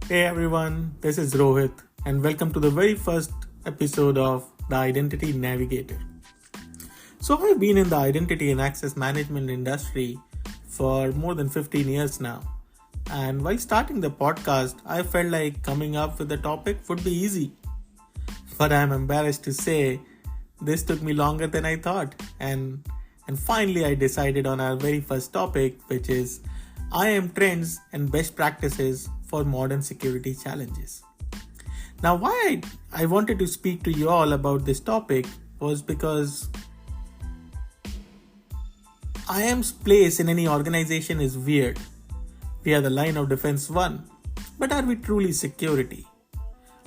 Hey everyone, this is Rohit, and welcome to the very first episode of the Identity Navigator. So, I've been in the identity and access management industry for more than 15 years now. And while starting the podcast, I felt like coming up with the topic would be easy. But I'm embarrassed to say this took me longer than I thought. And finally, I decided on our very first topic, which is IAM trends and best practices for modern security challenges. Now, why I wanted to speak to you all about this topic was because IAM's place in any organization is weird. We are the line of defense one, but are we truly security?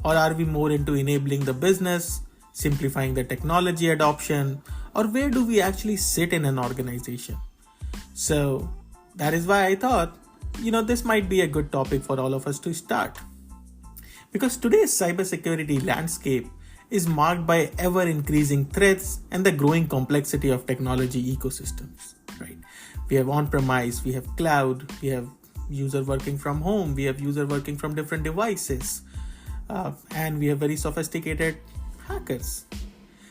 Or are we more into enabling the business, simplifying the technology adoption, or where do we actually sit in an organization? So that is why I thought, this might be a good topic for all of us to start. Because today's cybersecurity landscape is marked by ever increasing threats and the growing complexity of technology ecosystems, right? We have on-premise, we have cloud, we have user working from home, we have user working from different devices, and we have very sophisticated hackers.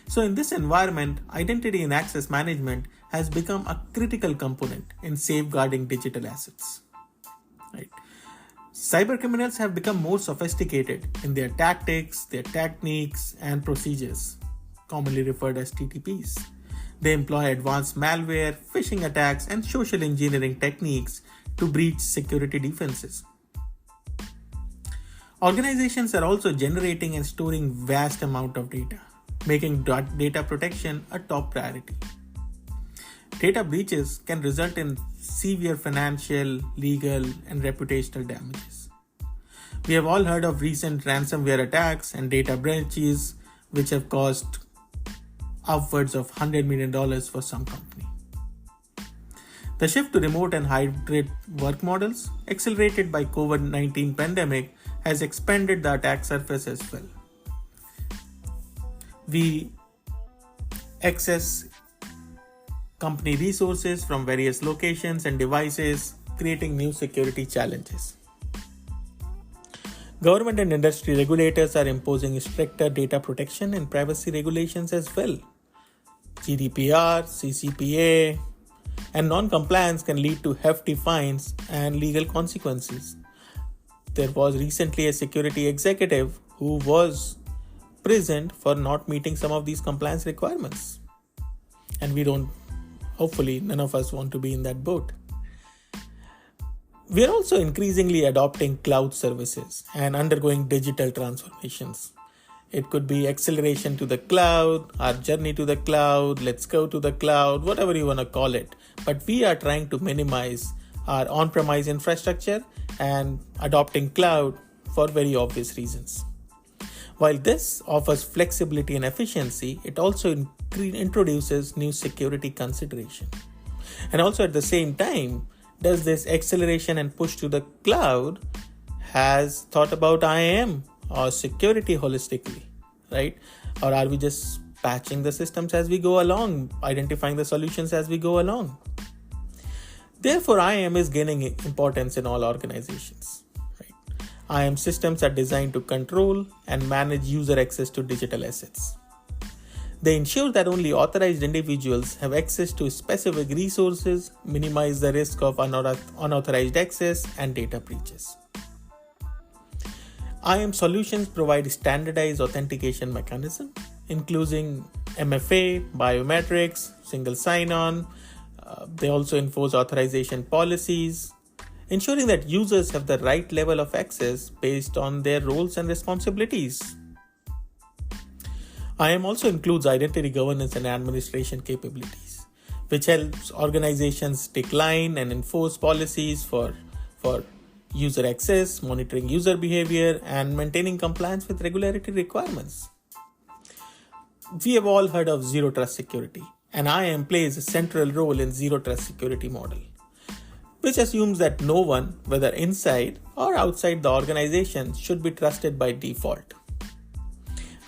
So in this environment, identity and access management has become a critical component in safeguarding digital assets. Right? Cyber criminals have become more sophisticated in their tactics, their techniques, and procedures, commonly referred as TTPs. They employ advanced malware, phishing attacks, and social engineering techniques to breach security defenses. Organizations are also generating and storing vast amount of data, making data protection a top priority. Data breaches can result in severe financial, legal, and reputational damages. We have all heard of recent ransomware attacks and data breaches, which have cost upwards of $100 million for some company. The shift to remote and hybrid work models, accelerated by COVID-19 pandemic, has expanded the attack surface as well. We access company resources from various locations and devices, creating new security challenges. Government and industry regulators are imposing stricter data protection and privacy regulations as well. GDPR, CCPA, and non-compliance can lead to hefty fines and legal consequences. There was recently a security executive who was prisoned for not meeting some of these compliance requirements. And hopefully none of us want to be in that boat. We are also increasingly adopting cloud services and undergoing digital transformations. It could be acceleration to the cloud, our journey to the cloud, let's go to the cloud, whatever you want to call it. But we are trying to minimize our on-premise infrastructure and adopting cloud for very obvious reasons. While this offers flexibility and efficiency, it also introduces new security consideration. And also at the same time, does this acceleration and push to the cloud has thought about IAM or security holistically, right? Or are we just patching the systems as we go along, identifying the solutions as we go along? Therefore, IAM is gaining importance in all organizations. IAM systems are designed to control and manage user access to digital assets. They ensure that only authorized individuals have access to specific resources, minimize the risk of unauthorized access, and data breaches. IAM solutions provide standardized authentication mechanism, including MFA, biometrics, single sign-on. They also enforce authorization policies, ensuring that users have the right level of access based on their roles and responsibilities. IAM also includes identity governance and administration capabilities, which helps organizations decline and enforce policies for user access, monitoring user behavior, and maintaining compliance with regulatory requirements. We have all heard of zero trust security, and IAM plays a central role in zero trust security model, which assumes that no one, whether inside or outside the organization, should be trusted by default.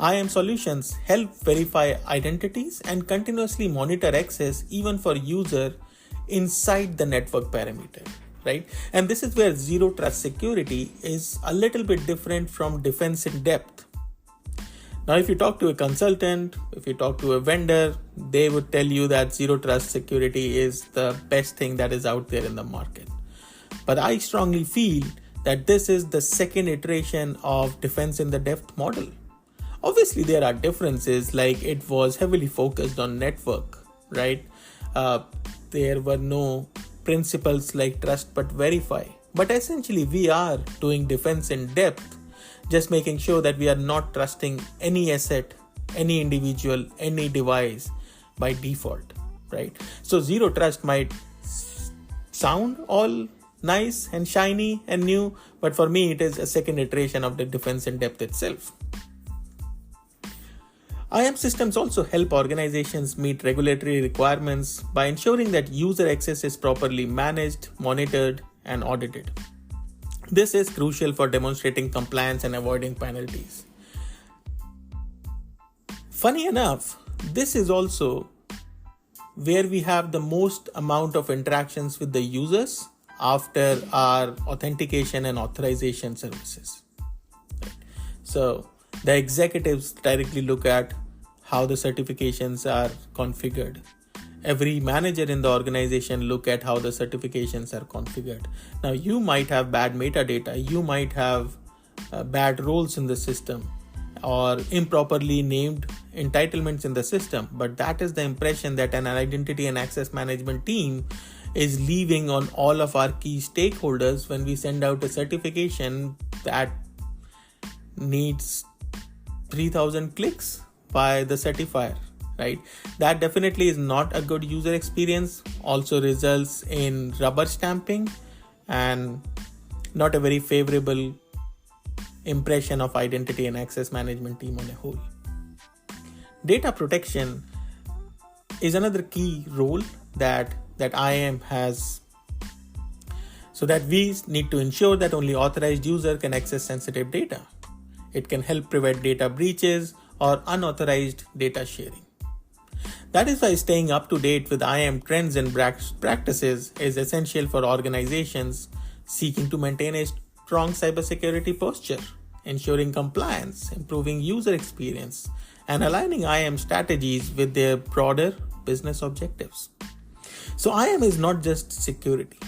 IAM solutions help verify identities and continuously monitor access even for user inside the network perimeter, right? And this is where zero trust security is a little bit different from defense in depth. Now, if you talk to a consultant, if you talk to a vendor, they would tell you that zero trust security is the best thing that is out there in the market. But I strongly feel that this is the second iteration of defense in the depth model. Obviously, there are differences, like it was heavily focused on network, right? There were no principles like trust but verify. But essentially, we are doing defense in depth, just making sure that we are not trusting any asset, any individual, any device by default, right? So zero trust might sound all nice and shiny and new, but for me, it is a second iteration of the defense in depth itself. IAM systems also help organizations meet regulatory requirements by ensuring that user access is properly managed, monitored, and audited. This is crucial for demonstrating compliance and avoiding penalties. Funny enough, this is also where we have the most amount of interactions with the users after our authentication and authorization services. So the executives directly look at how the certifications are configured. Every manager in the organization look at how the certifications are configured. Now, you might have bad metadata, you might have bad roles in the system or improperly named entitlements in the system, but that is the impression that an identity and access management team is leaving on all of our key stakeholders when we send out a certification that needs 3,000 clicks by the certifier, right? That definitely is not a good user experience, also results in rubber stamping and not a very favorable impression of identity and access management team on a whole. Data protection is another key role that IAM has, so that we need to ensure that only authorized user can access sensitive data. It can help prevent data breaches or unauthorized data sharing. That is why staying up to date with IAM trends and practices is essential for organizations seeking to maintain a strong cybersecurity posture, ensuring compliance, improving user experience, and aligning IAM strategies with their broader business objectives. So IAM is not just security.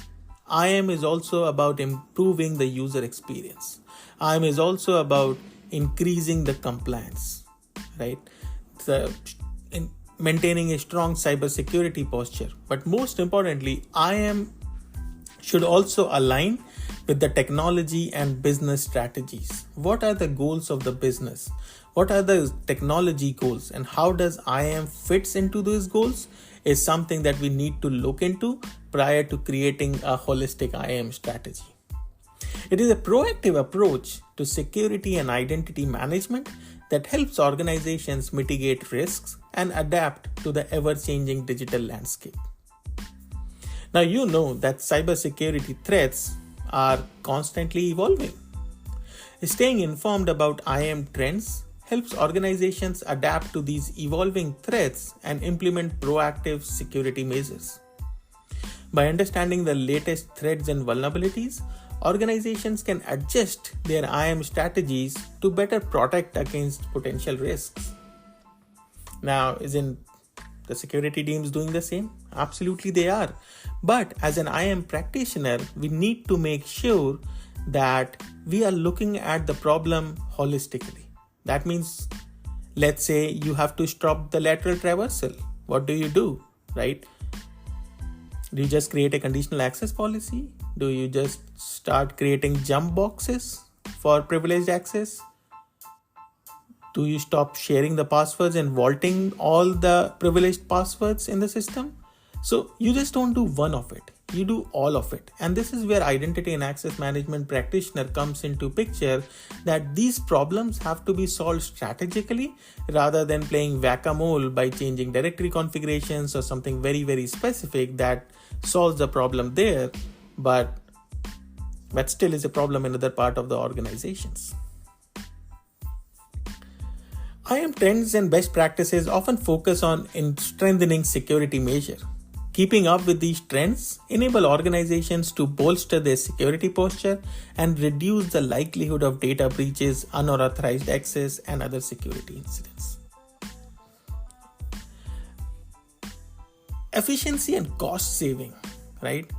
IAM is also about improving the user experience. IAM is also about increasing the compliance, right? Maintaining a strong cybersecurity posture. But most importantly, IAM should also align with the technology and business strategies. What are the goals of the business? What are the technology goals? And how does IAM fits into those goals is something that we need to look into prior to creating a holistic IAM strategy. It is a proactive approach to security and identity management that helps organizations mitigate risks and adapt to the ever-changing digital landscape. Now, you know that cybersecurity threats are constantly evolving. Staying informed about IAM trends helps organizations adapt to these evolving threats and implement proactive security measures. By understanding the latest threats and vulnerabilities, organizations can adjust their IAM strategies to better protect against potential risks. Now, isn't the security teams doing the same? Absolutely they are. But as an IAM practitioner, we need to make sure that we are looking at the problem holistically. That means, let's say you have to stop the lateral traversal. What do, right? Do you just create a conditional access policy? Do you just start creating jump boxes for privileged access? Do you stop sharing the passwords and vaulting all the privileged passwords in the system? So you just don't do one of it. You do all of it. And this is where identity and access management practitioner comes into picture, that these problems have to be solved strategically rather than playing whack-a-mole by changing directory configurations or something very, very specific that solves the problem there, but still is a problem in other part of the organizations. IAM trends and best practices often focus on strengthening security measure. Keeping up with these trends enable organizations to bolster their security posture and reduce the likelihood of data breaches, unauthorized access, and other security incidents. Efficiency and cost saving, right?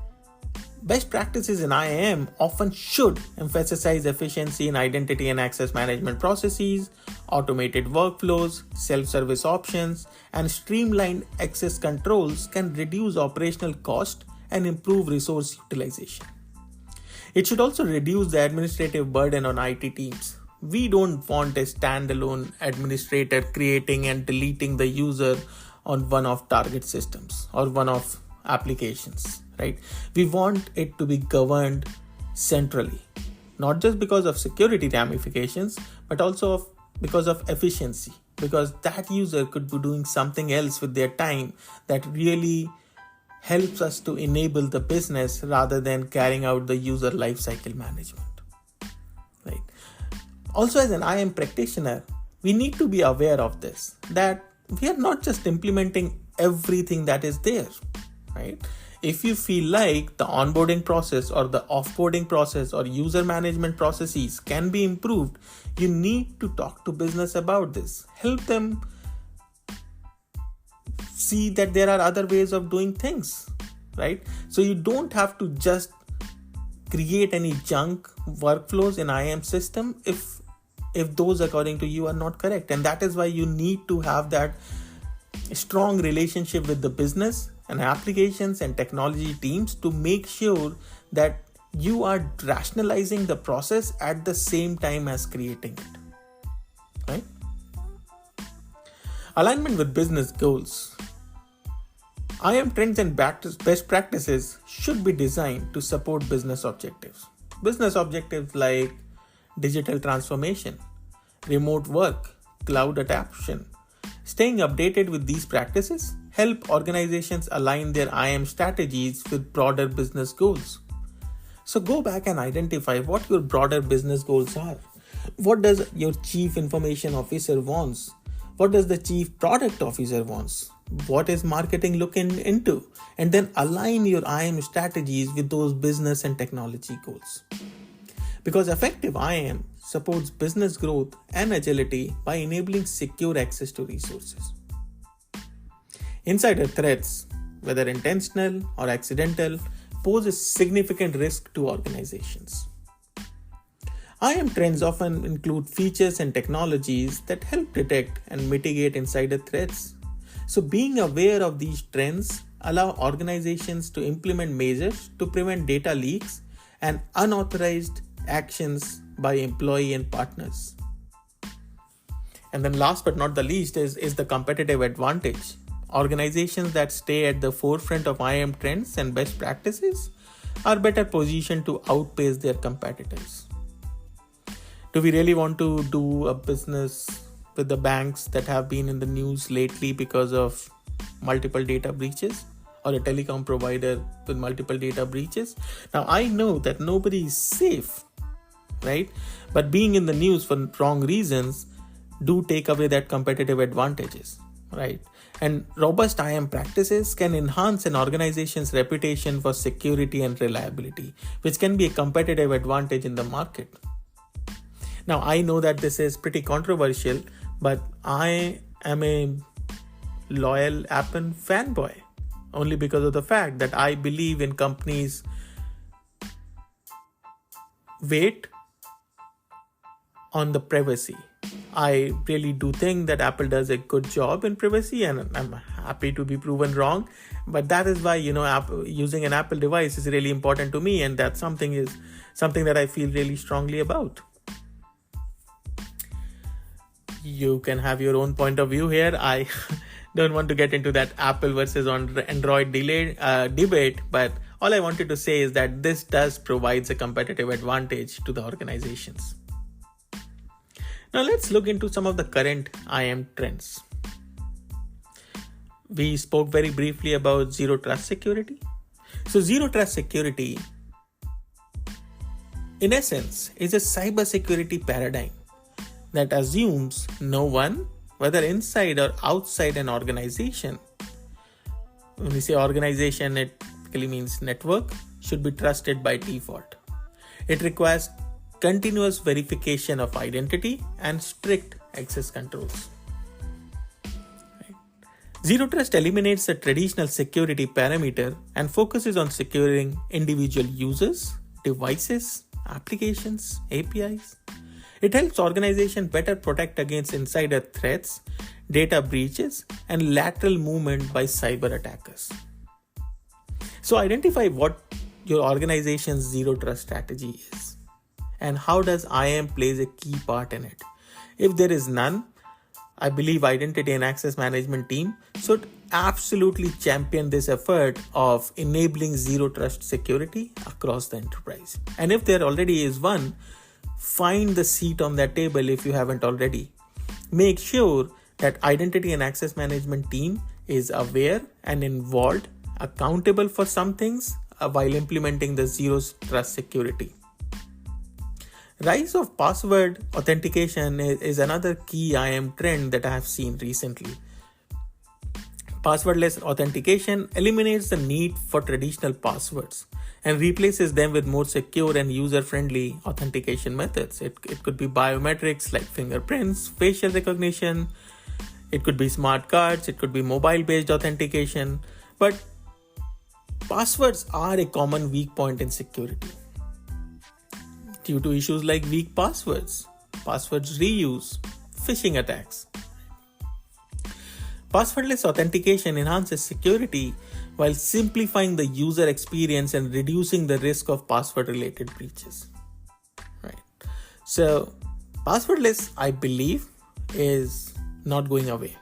Best practices in IAM often should emphasize efficiency in identity and access management processes, automated workflows, self-service options, and streamlined access controls can reduce operational cost and improve resource utilization. It should also reduce the administrative burden on IT teams. We don't want a standalone administrator creating and deleting the user on one of target systems or one of applications, right? We want it to be governed centrally, not just because of security ramifications, but also because of efficiency, because that user could be doing something else with their time that really helps us to enable the business rather than carrying out the user lifecycle management, right? Also, as an IAM practitioner, we need to be aware of this, that we are not just implementing everything that is there, right? If you feel like the onboarding process or the offboarding process or user management processes can be improved, you need to talk to business about this. Help them see that there are other ways of doing things, right? So you don't have to just create any junk workflows in IAM system if those according to you are not correct. And that is why you need to have that strong relationship with the business and applications and technology teams to make sure that you are rationalizing the process at the same time as creating it, right? Alignment with business goals. IAM trends and best practices should be designed to support business objectives. Business objectives like digital transformation, remote work, cloud adoption. Staying updated with these practices help organizations align their IAM strategies with broader business goals. So go back and identify what your broader business goals are. What does your chief information officer wants? What does the chief product officer wants? What is marketing looking into? And then align your IAM strategies with those business and technology goals. Because effective IAM supports business growth and agility by enabling secure access to resources. Insider threats, whether intentional or accidental, pose a significant risk to organizations. IAM trends often include features and technologies that help detect and mitigate insider threats. So being aware of these trends allow organizations to implement measures to prevent data leaks and unauthorized actions by employee and partners. And then last but not the least is the competitive advantage. Organizations that stay at the forefront of IAM trends and best practices are better positioned to outpace their competitors. Do we really want to do a business with the banks that have been in the news lately because of multiple data breaches, or a telecom provider with multiple data breaches? Now, I know that nobody is safe, right? But being in the news for wrong reasons do take away that competitive advantages, right? And robust IAM practices can enhance an organization's reputation for security and reliability, which can be a competitive advantage in the market. Now, I know that this is pretty controversial, but I am a loyal Apple fanboy only because of the fact that I believe in companies wait on the privacy. I really do think that Apple does a good job in privacy, and I'm happy to be proven wrong. But that is why, using an Apple device is really important to me, and that's something that I feel really strongly about. You can have your own point of view here. I don't want to get into that Apple versus Android debate, but all I wanted to say is that this does provide a competitive advantage to the organizations. Now let's look into some of the current IAM trends. We spoke very briefly about zero trust security. So zero trust security, in essence, is a cybersecurity paradigm that assumes no one, whether inside or outside an organization, When we say organization, it typically means network, should be trusted by default. It requires continuous verification of identity and strict access controls. Zero Trust eliminates the traditional security parameter and focuses on securing individual users, devices, applications, APIs. It helps organizations better protect against insider threats, data breaches, and lateral movement by cyber attackers. So identify what your organization's zero trust strategy is and how does IAM plays a key part in it. If there is none, I believe identity and access management team should absolutely champion this effort of enabling zero trust security across the enterprise. And if there already is one, find the seat on that table if you haven't already. Make sure that identity and access management team is aware and involved, accountable for some things while implementing the zero trust security. Rise of password authentication is another key IAM trend that I have seen recently. Passwordless authentication eliminates the need for traditional passwords and replaces them with more secure and user-friendly authentication methods. It could be biometrics like fingerprints, facial recognition, it could be smart cards, it could be mobile-based authentication, but passwords are a common weak point in security. Due to issues like weak passwords reuse, phishing attacks. Passwordless authentication enhances security while simplifying the user experience and reducing the risk of password-related breaches. Right. So, passwordless, I believe, is not going away.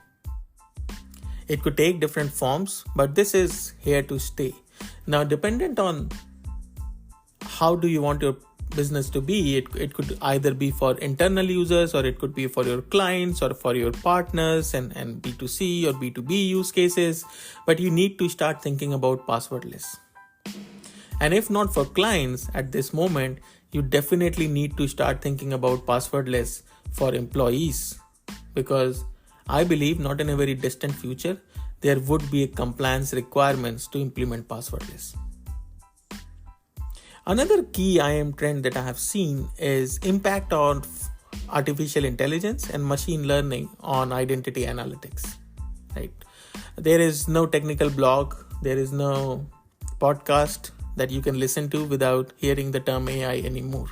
It could take different forms, but this is here to stay. Now, dependent on how do you want your business to be, it could either be for internal users or it could be for your clients or for your partners and B2C or B2B use cases, but you need to start thinking about passwordless. And if not for clients at this moment, you definitely need to start thinking about passwordless for employees, because I believe not in a very distant future there would be a compliance requirements to implement passwordless. Another key IAM trend that I have seen is impact of artificial intelligence and machine learning on identity analytics. Right? There is no technical blog, there is no podcast that you can listen to without hearing the term AI anymore.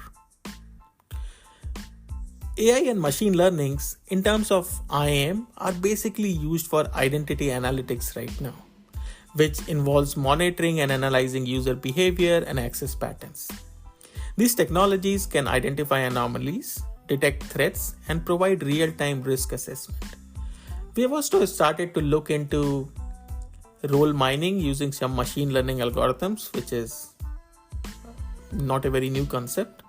AI and machine learnings in terms of IAM are basically used for identity analytics right now, which involves monitoring and analyzing user behavior and access patterns. These technologies can identify anomalies, detect threats, and provide real-time risk assessment. We have also started to look into role mining using some machine learning algorithms, which is not a very new concept.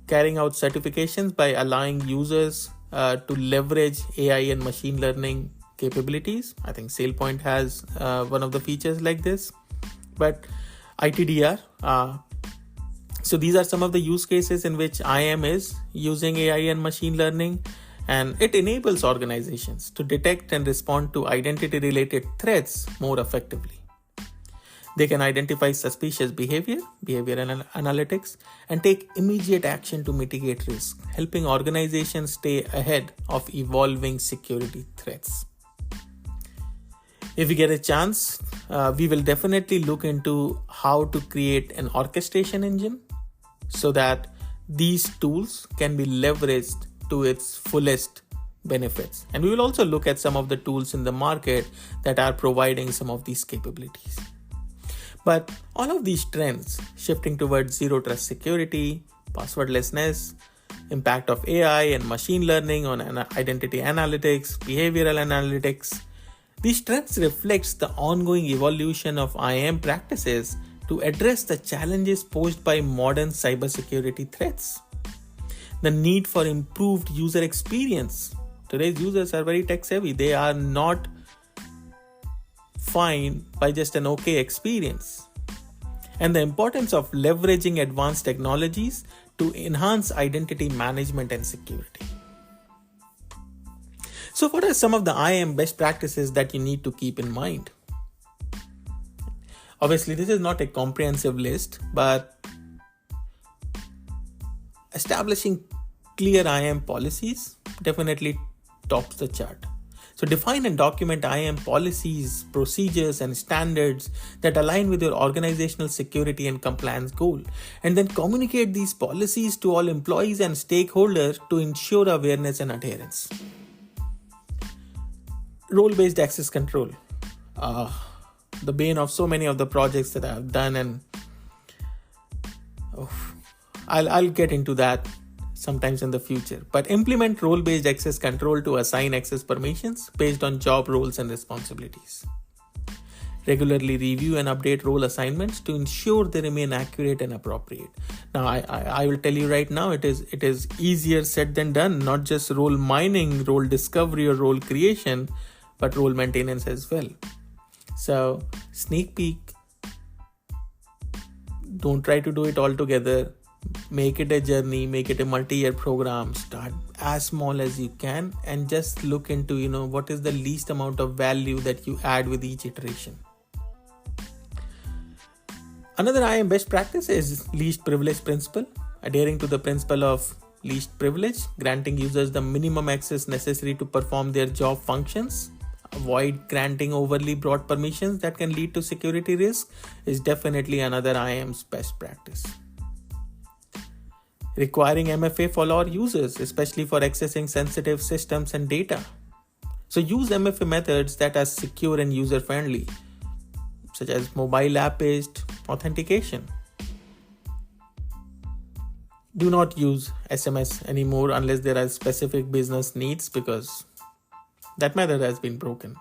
Carrying out certifications by allowing users to leverage AI and machine learning capabilities. I think SailPoint has one of the features like this, but ITDR. So these are some of the use cases in which IAM is using AI and machine learning, and it enables organizations to detect and respond to identity-related threats more effectively. They can identify suspicious behavior analytics, and take immediate action to mitigate risk, helping organizations stay ahead of evolving security threats. If we get a chance, we will definitely look into how to create an orchestration engine so that these tools can be leveraged to its fullest benefits. And we will also look at some of the tools in the market that are providing some of these capabilities. But all of these trends shifting towards zero trust security, passwordlessness, impact of AI and machine learning on identity analytics, behavioral analytics, these trends reflects the ongoing evolution of IAM practices to address the challenges posed by modern cybersecurity threats. The need for improved user experience. Today's users are very tech savvy. They are not fine by just an okay experience. And the importance of leveraging advanced technologies to enhance identity management and security. So what are some of the IAM best practices that you need to keep in mind? Obviously, this is not a comprehensive list, but establishing clear IAM policies definitely tops the chart. So define and document IAM policies, procedures, and standards that align with your organizational security and compliance goal. And then communicate these policies to all employees and stakeholders to ensure awareness and adherence. Role-based access control. The bane of so many of the projects that I have done, and I'll get into that sometimes in the future. But implement role-based access control to assign access permissions based on job roles and responsibilities. Regularly review and update role assignments to ensure they remain accurate and appropriate. Now, I will tell you right now, it is easier said than done. Not just role mining, role discovery, or role creation, but role maintenance as well. So, sneak peek. Don't try to do it all together. Make it a journey, make it a multi-year program. Start as small as you can and just look into, what is the least amount of value that you add with each iteration. Another IAM best practice is least privilege principle. Adhering to the principle of least privilege, granting users the minimum access necessary to perform their job functions. Avoid granting overly broad permissions that can lead to security risk is definitely another IAM's best practice. Requiring MFA for all users, especially for accessing sensitive systems and data. So use MFA methods that are secure and user-friendly, such as mobile app-based authentication. Do not use SMS anymore unless there are specific business needs, because that method has been broken.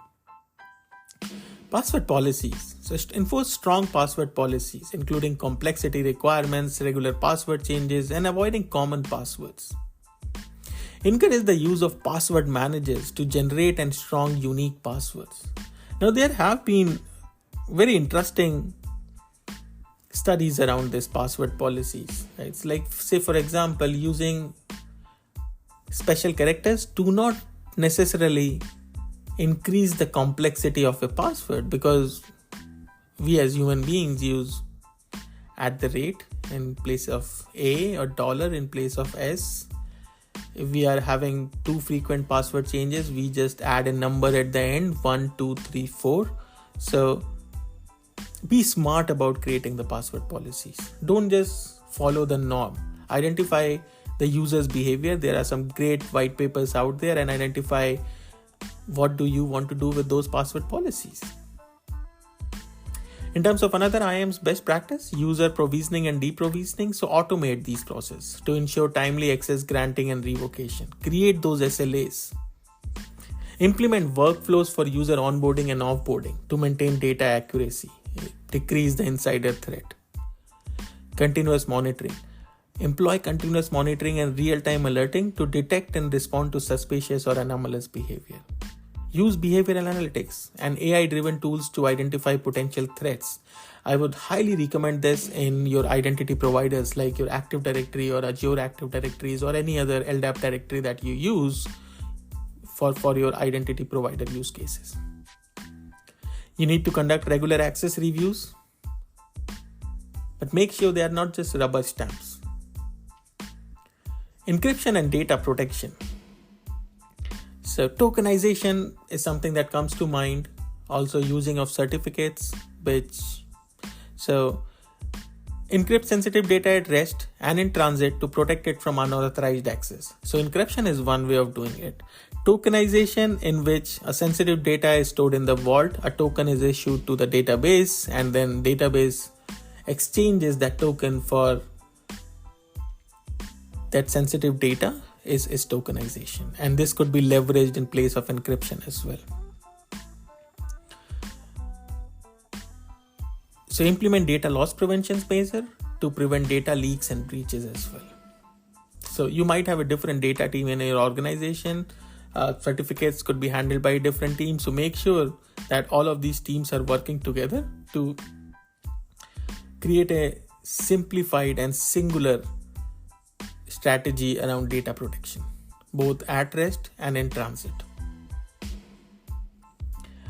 Password policies. So enforce strong password policies, including complexity requirements, regular password changes, and avoiding common passwords. Encourage the use of password managers to generate and strong unique passwords. Now, there have been very interesting studies around this password policies. It's like, say, for example, using special characters do not necessarily increase the complexity of a password, because we as human beings use @ in place of A or $ in place of S. If we are having too frequent password changes, we just add a number at the end, 1, 2, 3, 4. So be smart about creating the password policies. Don't just follow the norm. Identify the user's behavior. There are some great white papers out there, and identify what do you want to do with those password policies. In terms of another IAM's best practice, user provisioning and deprovisioning. So automate these processes to ensure timely access granting and revocation. Create those SLAs. Implement workflows for user onboarding and offboarding to maintain data accuracy. Decrease the insider threat. Continuous monitoring. Employ continuous monitoring and real-time alerting to detect and respond to suspicious or anomalous behavior. Use behavioral analytics and AI-driven tools to identify potential threats. I would highly recommend this in your identity providers like your Active Directory or Azure Active Directories or any other LDAP directory that you use for your identity provider use cases. You need to conduct regular access reviews, but make sure they are not just rubber stamps. Encryption and data protection. So tokenization is something that comes to mind. Also using of certificates, encrypt sensitive data at rest and in transit to protect it from unauthorized access. So encryption is one way of doing it. Tokenization, in which a sensitive data is stored in the vault, a token is issued to the database, and then database exchanges that token for that sensitive data is tokenization. And this could be leveraged in place of encryption as well. So implement data loss prevention measure to prevent data leaks and breaches as well. So you might have a different data team in your organization. Certificates could be handled by a different team. So make sure that all of these teams are working together to create a simplified and singular strategy around data protection, both at rest and in transit.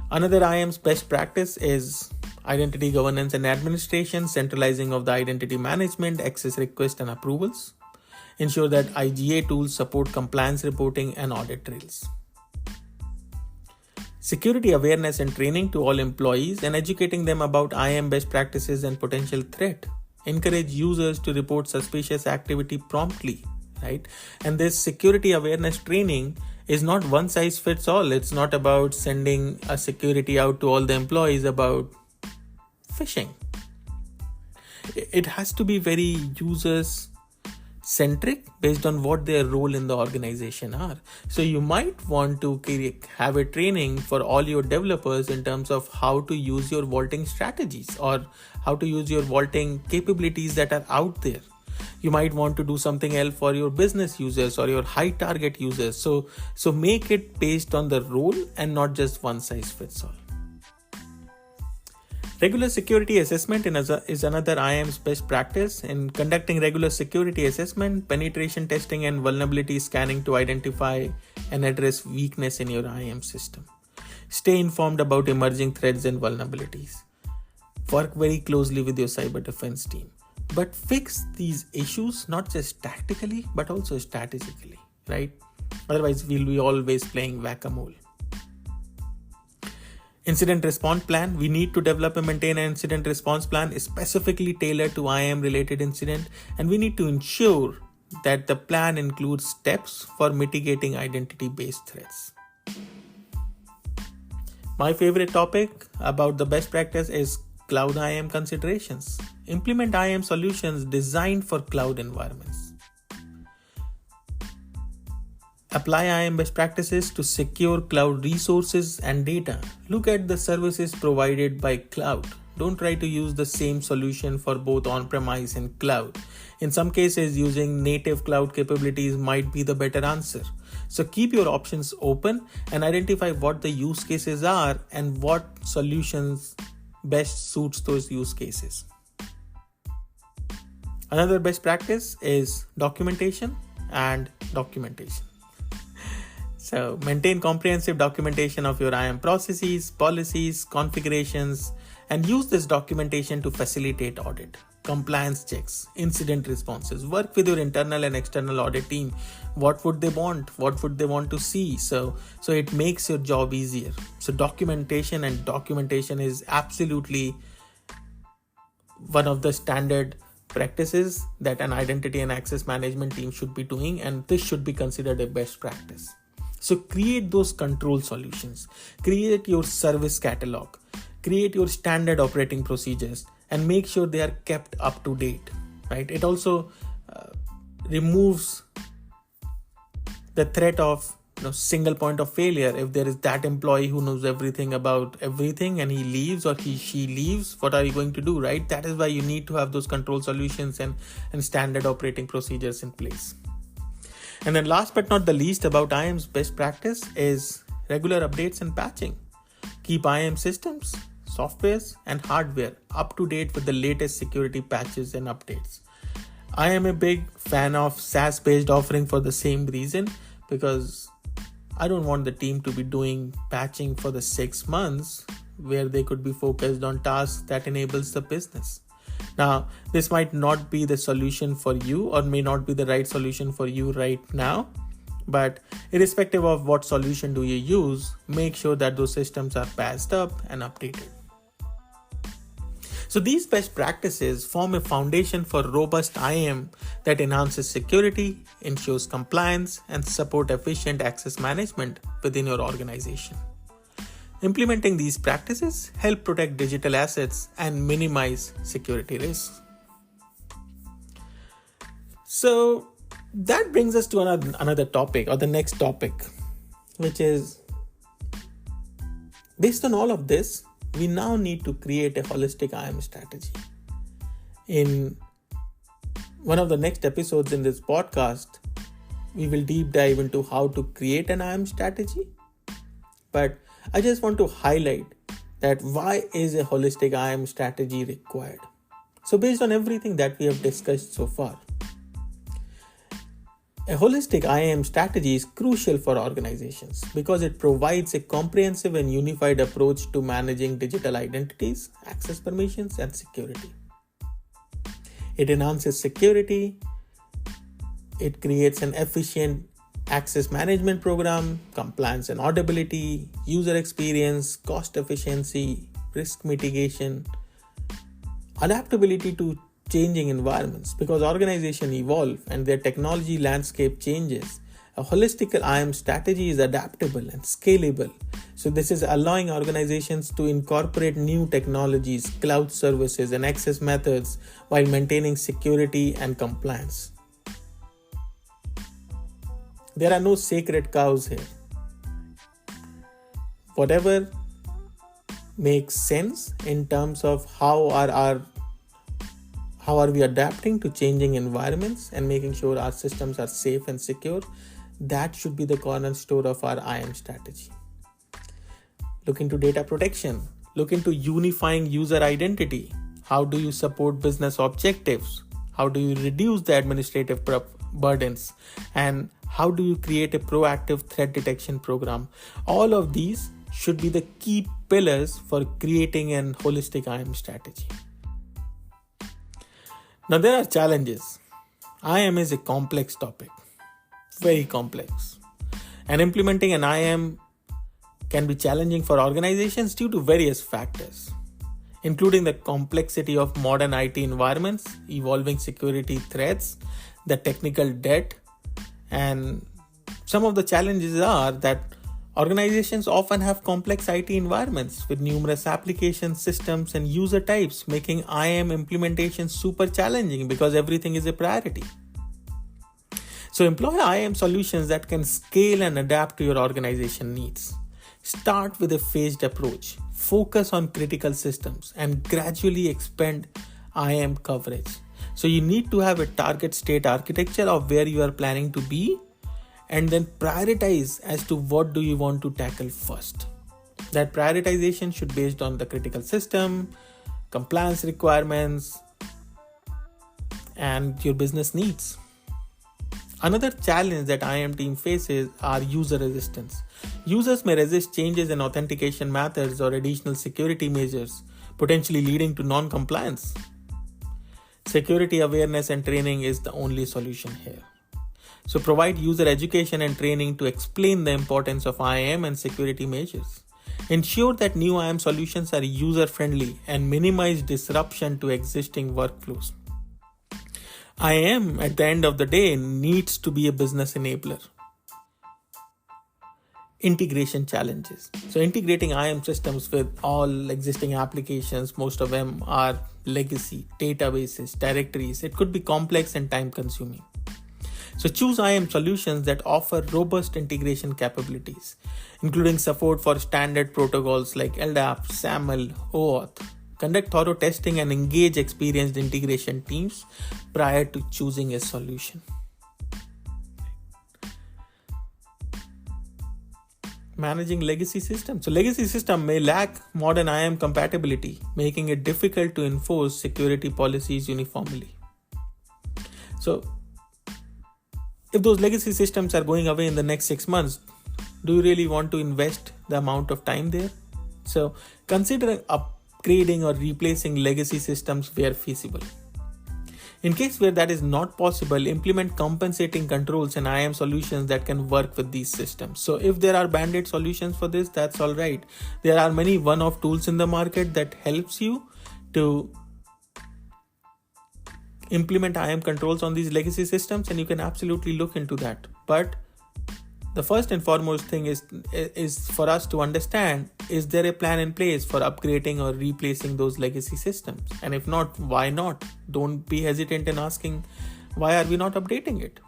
Another IAM's best practice is Identity governance and administration, centralizing of the identity management, access requests and approvals. Ensure that IGA tools support compliance reporting and audit trails. Security awareness and training to all employees and educating them about IAM best practices and potential threat. Encourage users to report suspicious activity promptly, right? And this security awareness training is not one size fits all. It's not about sending a security out to all the employees about phishing. It has to be very users centric based on what their role in the organization are. So you might want to have a training for all your developers in terms of how to use your vaulting strategies or how to use your vaulting capabilities that are out there. You might want to do something else for your business users or your high target users. So make it based on the role and not just one size fits all. Regular security assessment is another IAM's best practice. In conducting regular security assessment, penetration testing and vulnerability scanning to identify and address weakness in your IAM system. Stay informed about emerging threats and vulnerabilities. Work very closely with your cyber defense team. But fix these issues not just tactically, but also strategically, right? Otherwise, we'll be always playing whack-a-mole. Incident response plan. We need to develop and maintain an incident response plan specifically tailored to IAM related incident, and we need to ensure that the plan includes steps for mitigating identity-based threats. My favorite topic about the best practice is cloud IAM considerations. Implement IAM solutions designed for cloud environments. Apply IAM best practices to secure cloud resources and data. Look at the services provided by cloud. Don't try to use the same solution for both on-premise and cloud. In some cases, using native cloud capabilities might be the better answer. So keep your options open and identify what the use cases are and what solutions best suits those use cases. Another best practice is documentation and documentation. So maintain comprehensive documentation of your IAM processes, policies, configurations, and use this documentation to facilitate audit, compliance checks, incident responses. Work with your internal and external audit team. What would they want? What would they want to see? So it makes your job easier. So documentation is absolutely one of the standard practices that an identity and access management team should be doing, and this should be considered a best practice. So create those control solutions, create your service catalog, create your standard operating procedures, and make sure they are kept up to date, right? It also removes the threat of single point of failure. If there is that employee who knows everything about everything and he leaves or she leaves, what are you going to do, right? That is why you need to have those control solutions and standard operating procedures in place. And then last but not the least about IAM's best practice is regular updates and patching. Keep IAM systems, softwares, and hardware up to date with the latest security patches and updates. I am a big fan of SaaS-based offering for the same reason, because I don't want the team to be doing patching for the 6 months where they could be focused on tasks that enables the business. Now, this might not be the solution for you or may not be the right solution for you right now, but irrespective of what solution do you use, make sure that those systems are patched up and updated. So these best practices form a foundation for robust IAM that enhances security, ensures compliance, and support efficient access management within your organization. Implementing these practices help protect digital assets and minimize security risks. So that brings us to another topic, or the next topic, which is, based on all of this, we now need to create a holistic IAM strategy. In one of the next episodes in this podcast, we will deep dive into how to create an IAM strategy. But I just want to highlight that why is a holistic IAM strategy required? So based on everything that we have discussed so far, A holistic IAM strategy is crucial for organizations because it provides a comprehensive and unified approach to managing digital identities, access permissions, and security. It enhances security, it creates an efficient access management program, compliance and auditability, user experience, cost efficiency, risk mitigation, adaptability to changing environments. Because organizations evolve and their technology landscape changes, a holistic IAM strategy is adaptable and scalable. So this is allowing organizations to incorporate new technologies, cloud services, and access methods while maintaining security and compliance. There are no sacred cows here. Whatever makes sense in terms of how are we adapting to changing environments and making sure our systems are safe and secure, that should be the cornerstone of our IAM strategy. Look into data protection. Look into unifying user identity. How do you support business objectives? How do you reduce the administrative burdens? And how do you create a proactive threat detection program? All of these should be the key pillars for creating an holistic IAM strategy. Now there are challenges. IAM is a complex topic, very complex. And implementing an IAM can be challenging for organizations due to various factors, including the complexity of modern IT environments, evolving security threats, the technical debt, and some of the challenges are that organizations often have complex IT environments with numerous application systems and user types, making IAM implementation super challenging because everything is a priority. So employ IAM solutions that can scale and adapt to your organization needs. Start with a phased approach. Focus on critical systems and gradually expand IAM coverage. So you need to have a target state architecture of where you are planning to be, and then prioritize as to what do you want to tackle first. That prioritization should be based on the critical system, compliance requirements, and your business needs. Another challenge that IAM team faces are user resistance. Users may resist changes in authentication methods or additional security measures, potentially leading to non-compliance. Security awareness and training is the only solution here. So provide user education and training to explain the importance of IAM and security measures. Ensure that new IAM solutions are user-friendly and minimize disruption to existing workflows. IAM, at the end of the day, needs to be a business enabler. Integration challenges. So integrating IAM systems with all existing applications, most of them are legacy, databases, directories. It could be complex and time consuming. So choose IAM solutions that offer robust integration capabilities, including support for standard protocols like LDAP, SAML, OAuth. Conduct thorough testing and engage experienced integration teams prior to choosing a solution. Managing legacy systems. So legacy system may lack modern IAM compatibility, making it difficult to enforce security policies uniformly. So if those legacy systems are going away in the next 6 months, do you really want to invest the amount of time there? So consider upgrading or replacing legacy systems where feasible. In case where that is not possible, implement compensating controls and IAM solutions that can work with these systems. So if there are band-aid solutions for this, that's all right. There are many one-off tools in the market that helps you to implement IAM controls on these legacy systems, and you can absolutely look into that. But the first and foremost thing is for us to understand, is there a plan in place for upgrading or replacing those legacy systems? And if not, why not? Don't be hesitant in asking, why are we not updating it?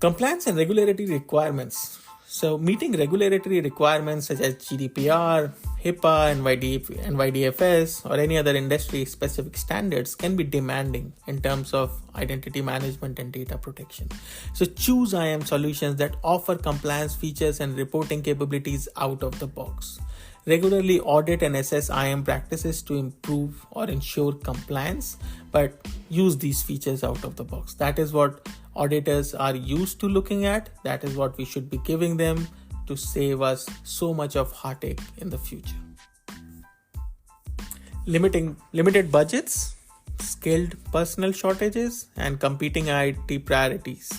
Compliance and regulatory requirements. So meeting regulatory requirements such as GDPR, HIPAA, NYDFS, or any other industry-specific standards can be demanding in terms of identity management and data protection. So choose IAM solutions that offer compliance features and reporting capabilities out of the box. Regularly audit and assess IAM practices to improve or ensure compliance, but use these features out of the box. That is what auditors are used to looking at. That is what we should be giving them to save us so much of heartache in the future. Limited budgets, skilled personnel shortages, and competing IT priorities.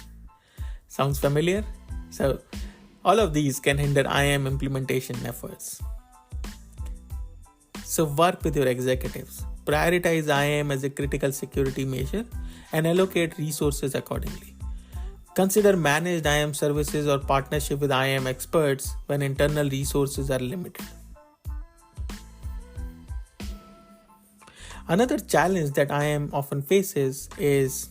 Sounds familiar? So all of these can hinder IAM implementation efforts. So work with your executives. Prioritize IAM as a critical security measure and allocate resources accordingly. Consider managed IAM services or partnership with IAM experts when internal resources are limited. Another challenge that IAM often faces is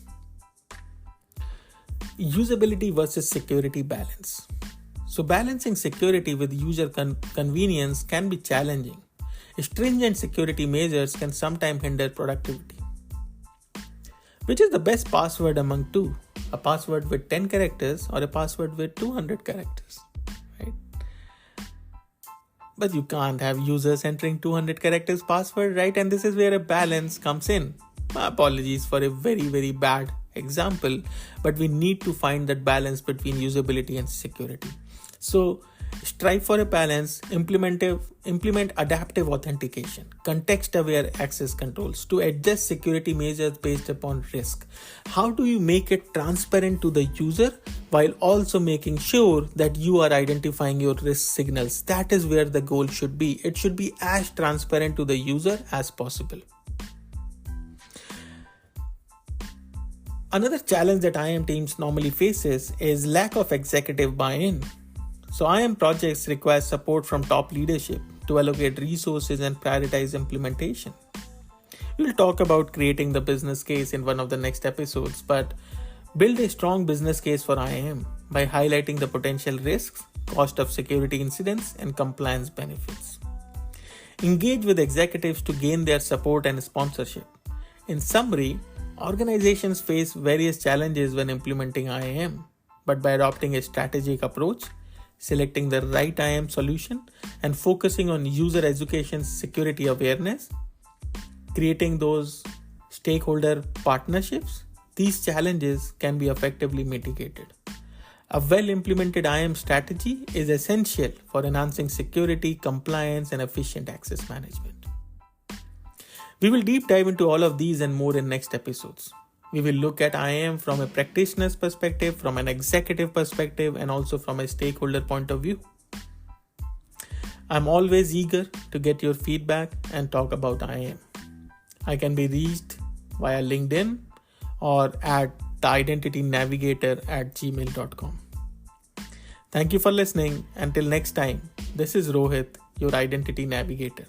usability versus security balance. So balancing security with user convenience can be challenging. Stringent security measures can sometimes hinder productivity. Which is the best password among two? A password with 10 characters or a password with 200 characters, right? But you can't have users entering 200 characters password, right? And this is where a balance comes in. My apologies for a very, very bad example, but we need to find that balance between usability and security. So strive for a balance, implement adaptive authentication, context-aware access controls to adjust security measures based upon risk. How do you make it transparent to the user while also making sure that you are identifying your risk signals? That is where the goal should be. It should be as transparent to the user as possible. Another challenge that IAM teams normally faces is lack of executive buy-in. So IAM projects require support from top leadership to allocate resources and prioritize implementation. We'll talk about creating the business case in one of the next episodes, but build a strong business case for IAM by highlighting the potential risks, cost of security incidents, and compliance benefits. Engage with executives to gain their support and sponsorship. In summary, organizations face various challenges when implementing IAM, but by adopting a strategic approach, selecting the right IAM solution, and focusing on user education, security awareness, creating those stakeholder partnerships, these challenges can be effectively mitigated. A well-implemented IAM strategy is essential for enhancing security, compliance, and efficient access management. We will deep dive into all of these and more in next episodes. We will look at IAM from a practitioner's perspective, from an executive perspective, and also from a stakeholder point of view. I'm always eager to get your feedback and talk about IAM. I can be reached via LinkedIn or at theidentitynavigator@gmail.com. Thank you for listening. Until next time, this is Rohit, your Identity Navigator.